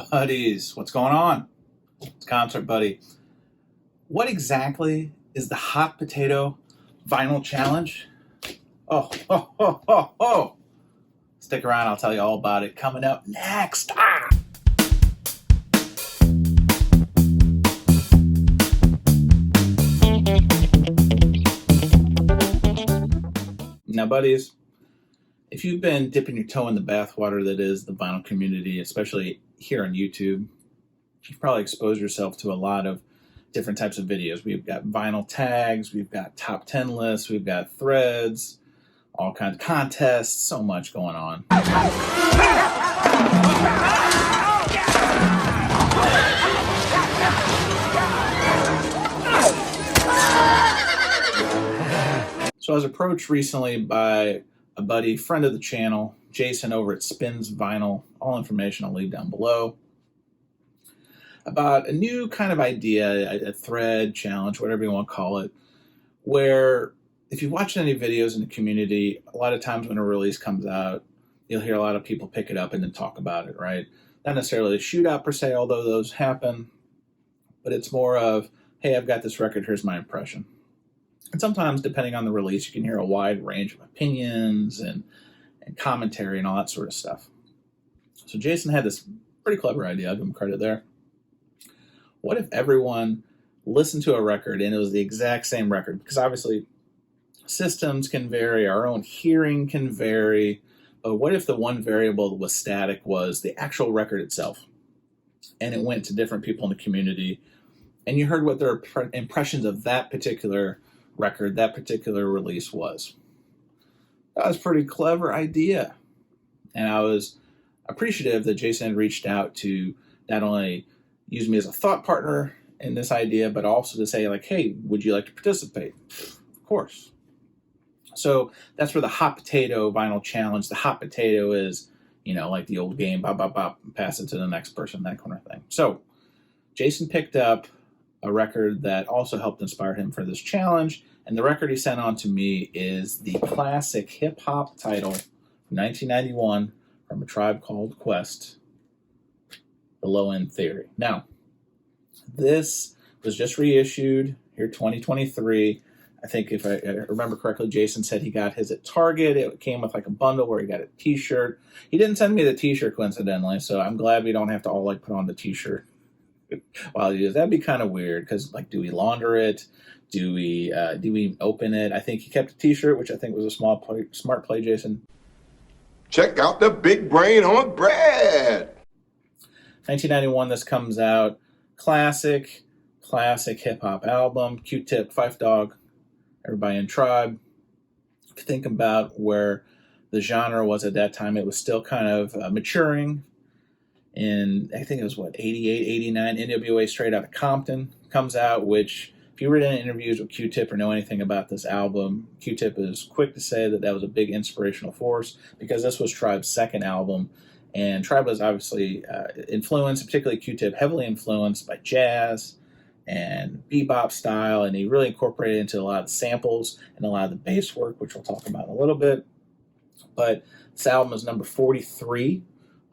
Buddies, what's going on? It's Concert Buddy. What exactly is the hot potato vinyl challenge? Oh. Stick around, I'll tell you all about it coming up next. Now, buddies, if you've been dipping your toe in the bathwater that is the vinyl community, especially here on YouTube, you've probably exposed yourself to a lot of different types of videos. We've got vinyl tags, we've got top 10 lists, we've got threads, all kinds of contests, so much going on. So I was approached recently by a buddy, friend of the channel, Jason over at Spinz Vinyl. All information I'll leave down below. About a new kind of idea, a thread, challenge, whatever you want to call it, where if you've watched any videos in the community, a lot of times when a release comes out, you'll hear a lot of people pick it up and then talk about it, right? Not necessarily a shootout per se, although those happen, but it's more of, hey, I've got this record, here's my impression. And sometimes, depending on the release, you can hear a wide range of opinions and commentary and all that sort of stuff. So Jason had this pretty clever idea, I'll give him credit there. What if everyone listened to a record and it was the exact same record? Because obviously systems can vary, our own hearing can vary, but what if the one variable that was static was the actual record itself? And it went to different people in the community, and you heard what their impressions of that particular record, that particular release was. That was a pretty clever idea. And I was appreciative that Jason had reached out to not only use me as a thought partner in this idea, but also to say, like, hey, would you like to participate? Of course. So that's where the hot potato vinyl challenge, the hot potato is, like the old game, bop, bop, bop, pass it to the next person, that kind of thing. So Jason picked up a record that also helped inspire him for this challenge, and the record he sent on to me is the classic hip-hop title from 1991 from A Tribe Called Quest, The Low End Theory. Now, this was just reissued here 2023. I think if I remember correctly, Jason said he got his at Target. It came with like a bundle where he got a t-shirt. He didn't send me the t-shirt coincidentally, so I'm glad we don't have to all like put on the t-shirt while he is. That'd be kind of weird because, like, do we launder it? Do we open it? I think he kept a t-shirt, which I think was a smart play, Jason. Check out the big brain on Brad. 1991, this comes out. Classic hip-hop album. Q-Tip, Phife Dawg, everybody in Tribe. Think about where the genre was at that time. It was still kind of maturing. In, I think it was, 88, 89, NWA Straight Outta Compton comes out, which, if you read any interviews with Q-Tip or know anything about this album, Q-Tip is quick to say that was a big inspirational force because this was Tribe's second album. And Tribe was obviously influenced, particularly Q-Tip, heavily influenced by jazz and bebop style, and he really incorporated into a lot of the samples and a lot of the bass work, which we'll talk about in a little bit. But this album is number 43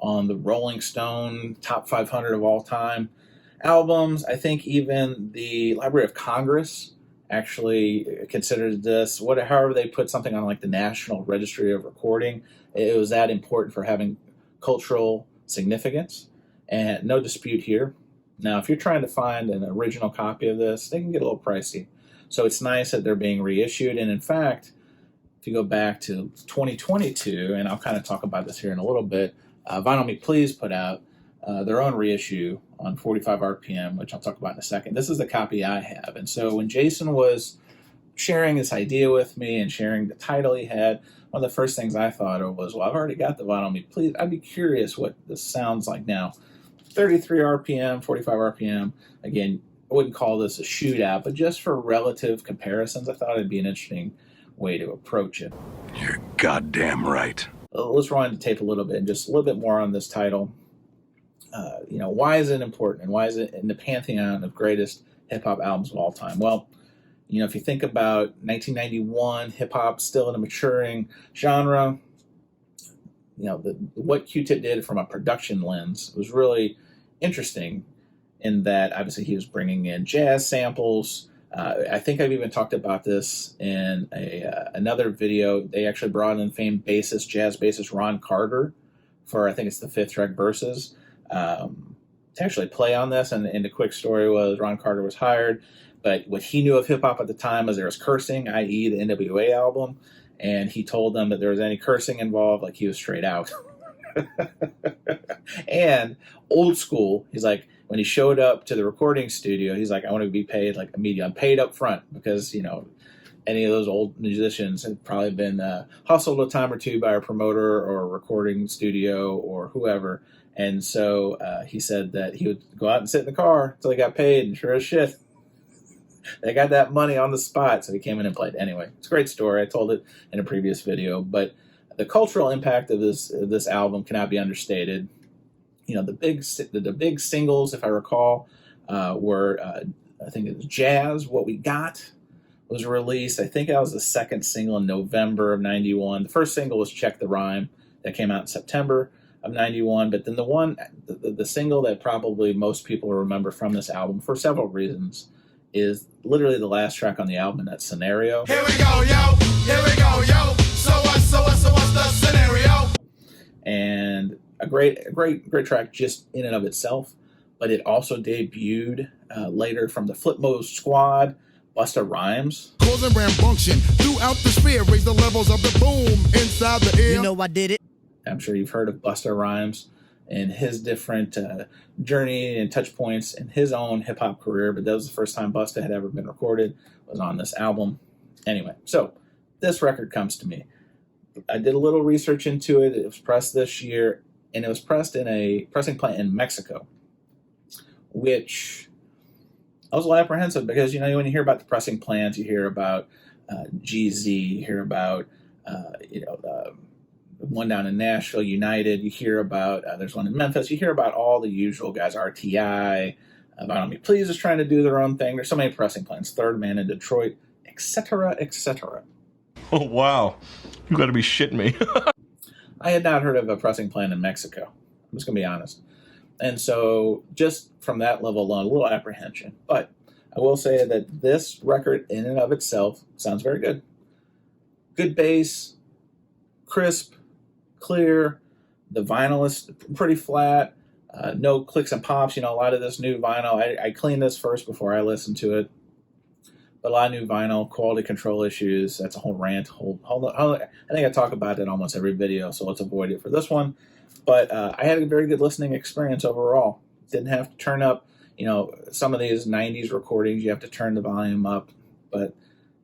on the Rolling Stone Top 500 of all time albums. I think even the Library of Congress actually considers this, however they put something on like the National Registry of Recording. It was that important for having cultural significance, and no dispute here. Now, if you're trying to find an original copy of this, they can get a little pricey. So it's nice that they're being reissued. And in fact, if you go back to 2022, and I'll kind of talk about this here in a little bit, Vinyl Me Please put out their own reissue on 45 RPM, which I'll talk about in a second. This is the copy I have. And so when Jason was sharing this idea with me and sharing the title he had, one of the first things I thought of was, well, I've already got the Vinyl Me Please. I'd be curious what this sounds like now. 33 RPM, 45 RPM. Again, I wouldn't call this a shootout, but just for relative comparisons, I thought it'd be an interesting way to approach it. You're goddamn right. Let's rewind the tape a little bit and just a little bit more on this title. Why is it important, and why is it in the pantheon of greatest hip-hop albums of all time? Well, if you think about 1991, hip-hop still in a maturing genre, what Q-Tip did from a production lens was really interesting in that obviously he was bringing in jazz samples. I think I've even talked about this in another video. They actually brought in famed bassist, jazz bassist Ron Carter for, I think it's the 5th track Verses, to actually play on this. And the quick story was Ron Carter was hired, but what he knew of hip-hop at the time was there was cursing, i.e. the NWA album, and he told them that there was any cursing involved, like he was straight out. And old school, he's like, when he showed up to the recording studio, he's like, I want to be paid like immediately. I'm paid up front because, any of those old musicians had probably been hustled a time or two by a promoter or a recording studio or whoever. And so he said that he would go out and sit in the car until he got paid, and sure as shit, they got that money on the spot. So he came in and played. Anyway, it's a great story. I told it in a previous video, but the cultural impact of this album cannot be understated. The big singles, if I recall, were I think it was Jazz. What We Got was released. I think that was the second single in November of '91. The first single was Check the Rhyme that came out in September of '91. But then the single that probably most people remember from this album for several reasons is literally the last track on the album, and that's Scenario. Here we go, yo. Here we go, yo. So what's the scenario? And a great track just in and of itself, but it also debuted later from the Flip Mode Squad, Busta Rhymes. Causing rambunctious throughout the sphere, raise the levels of the boom inside the air. You know I did it. I'm sure you've heard of Busta Rhymes and his different journey and touch points in his own hip-hop career, but that was the first time Busta had ever been recorded, was on this album. Anyway, so this record comes to me. I did a little research into it. It was pressed this year, and it was pressed in a pressing plant in Mexico, which I was a little apprehensive because, when you hear about the pressing plants, you hear about GZ, you hear about, one down in Nashville, United, you hear about, there's one in Memphis, you hear about all the usual guys, RTI, Vinyl Me Please is trying to do their own thing. There's so many pressing plants, Third Man in Detroit, etc., etc. Oh, wow. You got to be shitting me. I had not heard of a pressing plant in Mexico. I'm just going to be honest. And so just from that level alone, a little apprehension. But I will say that this record in and of itself sounds very good. Good bass, crisp, clear. The vinyl is pretty flat. No clicks and pops. A lot of this new vinyl, I cleaned this first before I listened to it. But a lot of new vinyl, quality control issues. That's a whole rant. I think I talk about it in almost every video, so let's avoid it for this one. But I had a very good listening experience overall. Didn't have to turn up, some of these 90s recordings, you have to turn the volume up. But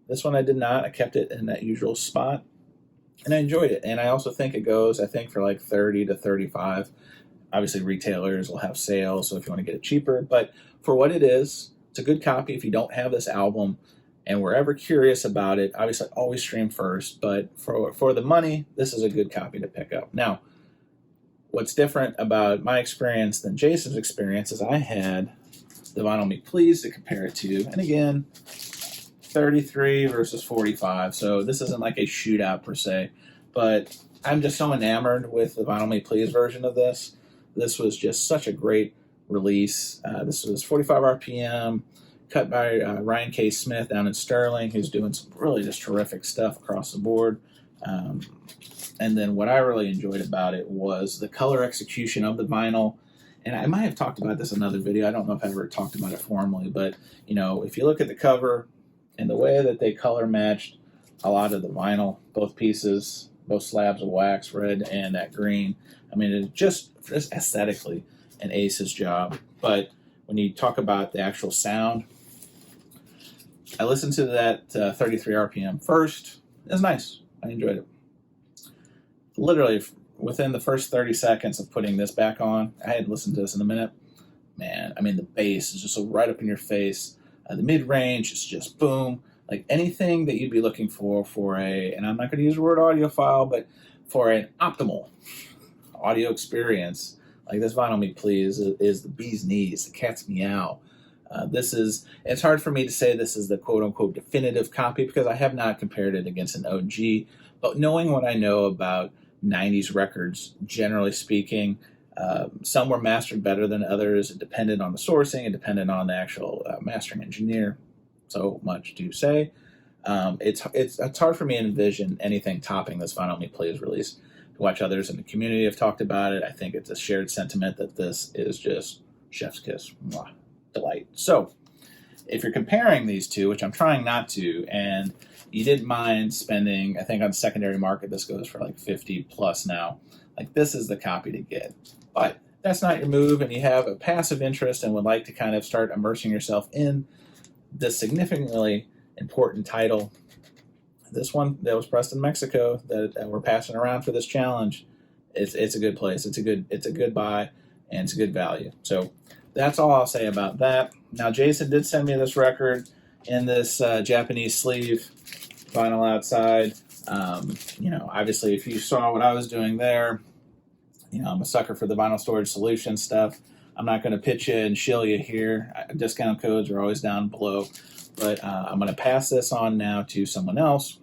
this one I did not. I kept it in that usual spot, and I enjoyed it. And I also think it goes, for like 30 to 35. Obviously, retailers will have sales, so if you want to get it cheaper. But for what it is, it's a good copy. If you don't have this album and were ever curious about it, obviously always stream first. But for the money, this is a good copy to pick up. Now, what's different about my experience than Jason's experience is I had the Vinyl Me Please to compare it to. And again, 33 versus 45. So this isn't like a shootout per se. But I'm just so enamored with the Vinyl Me Please version of this. This was just such a great release. This was 45 RPM, cut by Ryan K. Smith down in Sterling, who's doing some really just terrific stuff across the board. And then what I really enjoyed about it was the color execution of the vinyl. And I might have talked about this in another video. I don't know if I ever talked about it formally, but if you look at the cover and the way that they color matched a lot of the vinyl, both pieces, both slabs of wax, red and that green, it's just aesthetically an ace's job. But when you talk about the actual sound, I listened to that 33 RPM first. It was nice. I enjoyed it. Literally within the first 30 seconds of putting this back on, I hadn't listened to this in a minute. Man, the bass is just so right up in your face. The mid-range is just boom. Like anything that you'd be looking for and I'm not going to use the word audiophile, but for an optimal audio experience, like this Vinyl Me Please is the bee's knees, the cat's meow. It's hard for me to say this is the quote-unquote definitive copy because I have not compared it against an OG, but knowing what I know about 90s records, generally speaking, Some were mastered better than others. It depended on the sourcing. It depended on the actual mastering engineer. So much to say. It's hard for me to envision anything topping this Vinyl Me Plays release. To watch others in the community have talked about it, I think it's a shared sentiment that this is just chef's kiss. Mwah, delight. So, if you're comparing these two, which I'm trying not to, and you didn't mind spending, I think on secondary market, this goes for like 50 plus now. Like, this is the copy to get. But that's not your move, and you have a passive interest and would like to kind of start immersing yourself in this significantly important title. This one that was pressed in Mexico that we're passing around for this challenge, it's a good place. It's a good buy, and it's a good value. So that's all I'll say about that. Now, Jason did send me this record in this Japanese sleeve vinyl outside. Obviously, if you saw what I was doing there, I'm a sucker for the vinyl storage solution stuff. I'm not going to pitch you and shill you here. Discount codes are always down below. But I'm going to pass this on now to someone else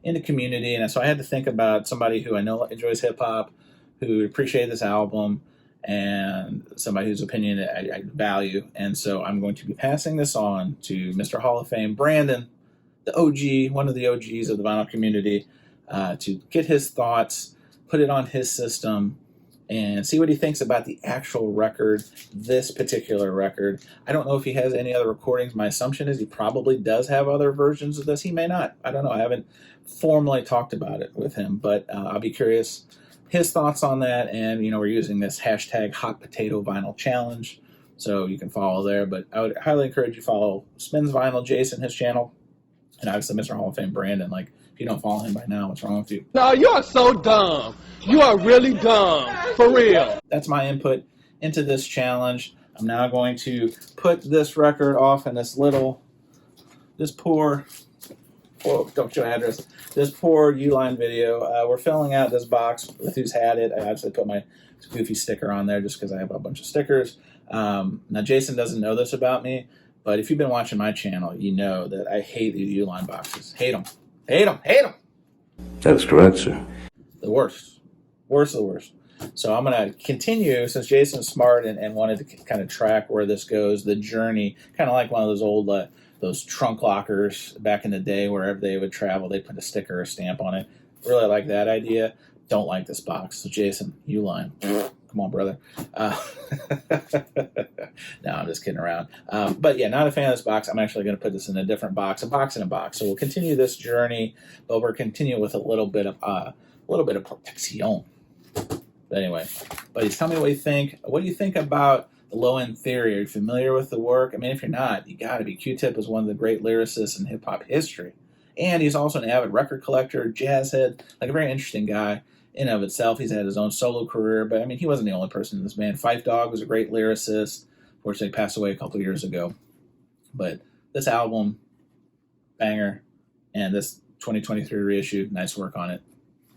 in the community. And so I had to think about somebody who I know enjoys hip-hop, who appreciated this album, and somebody whose opinion I value. And so I'm going to be passing this on to Mr. Hall of Fame, Brandon, the OG, one of the OGs of the vinyl community, to get his thoughts, put it on his system, and see what he thinks about the actual record, this particular record. I don't know if he has any other recordings. My assumption is he probably does have other versions of this. He may not. I don't know. I haven't formally talked about it with him, but I'll be curious his thoughts on that. And, we're using this hashtag Hot Potato Vinyl Challenge, so you can follow there. But I would highly encourage you to follow Spinz Vinyl, Jason, his channel, and obviously Mr. Hall of Fame, Brandon. Like, if you don't follow him by now, what's wrong with you? No, you are so dumb. You are really dumb. For real. That's my input into this challenge. I'm now going to put this record off in this poor, don't show address, this poor Uline video. We're filling out this box with who's had it. I actually put my goofy sticker on there just because I have a bunch of stickers. Now, Jason doesn't know this about me, but if you've been watching my channel, you know that I hate these Uline boxes. Hate them. Hate them. Hate them. That is correct, sir. The worst. Worst of the worst. So I'm going to continue, since Jason's smart and wanted to kind of track where this goes, the journey, kind of like one of those old those trunk lockers back in the day, wherever they would travel, they put a sticker or stamp on it. Really like that idea. Don't like this box. So Jason, Uline. Come on, brother. No, I'm just kidding around. But yeah, not a fan of this box. I'm actually going to put this in a different box, a box in a box. So we'll continue this journey, but we're continuing with a little bit of protection. But anyway, buddies, tell me what you think. What do you think about the Low End Theory? Are you familiar with the work? I mean, if you're not, you got to be. Q-Tip is one of the great lyricists in hip hop history, and he's also an avid record collector, jazz head, like a very interesting guy. In of itself, he's had his own solo career, but I mean, he wasn't the only person in this band. Phife Dawg was a great lyricist. Unfortunately, passed away a couple years ago. But this album, banger, and this 2023 reissue, nice work on it.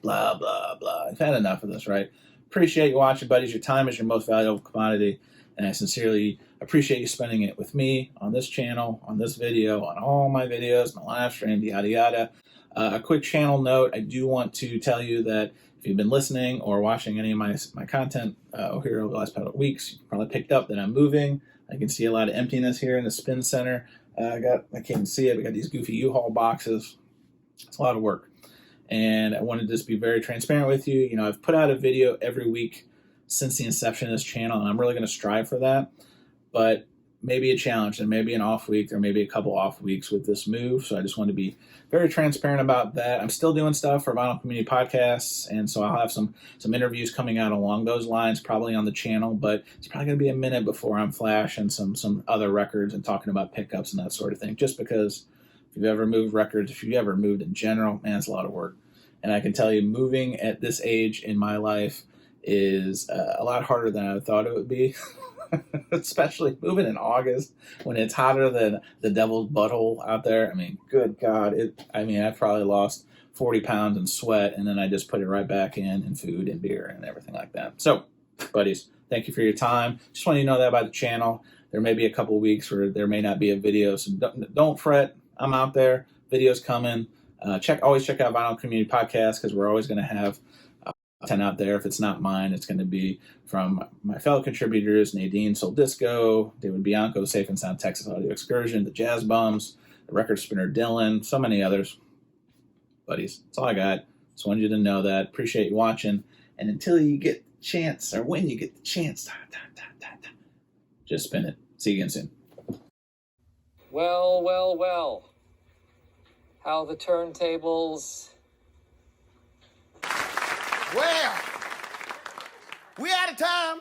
Blah, blah, blah. I've had enough of this, right? Appreciate you watching, buddies. Your time is your most valuable commodity, and I sincerely appreciate you spending it with me on this channel, on this video, on all my videos, my live stream, yada, yada. A quick channel note, I do want to tell you that if you've been listening or watching any of my content here over the last couple of weeks, you probably picked up that I'm moving. I can see a lot of emptiness here in the Spin Center. I can't even see it. We got these goofy U-Haul boxes. It's a lot of work. And I wanted to just be very transparent with you. I've put out a video every week since the inception of this channel, and I'm really going to strive for that. But maybe a challenge, and maybe an off week, or maybe a couple off weeks with this move. So I just want to be very transparent about that. I'm still doing stuff for Vinyl Community Podcasts, and so I'll have some interviews coming out along those lines, probably on the channel, but it's probably going to be a minute before I'm flashing some other records and talking about pickups and that sort of thing, just because if you've ever moved records, if you've ever moved in general, man, it's a lot of work. And I can tell you, moving at this age in my life is a lot harder than I thought it would be. Especially moving in August when it's hotter than the devil's butthole out there. I mean, good God. I've probably lost 40 pounds in sweat, and then I just put it right back in food and beer and everything like that. So, buddies, thank you for your time. Just want you to know that about the channel. There may be a couple weeks where there may not be a video, so don't fret. I'm out there. Videos coming. Always check out Vinyl Community Podcast, because we're always going to have 10 out there. If it's not mine, it's going to be from my fellow contributors, Nadine Soul Disco, David Bianco, Safe and Sound Texas Audio Excursion, the Jazz Bums, the Record Spinner Dylan, so many others. Buddies, that's all I got. Just wanted you to know that. Appreciate you watching. And until you get the chance, or when you get the chance, just spin it. See you again soon. Well, well, well. How the turntables... Well, we out of time.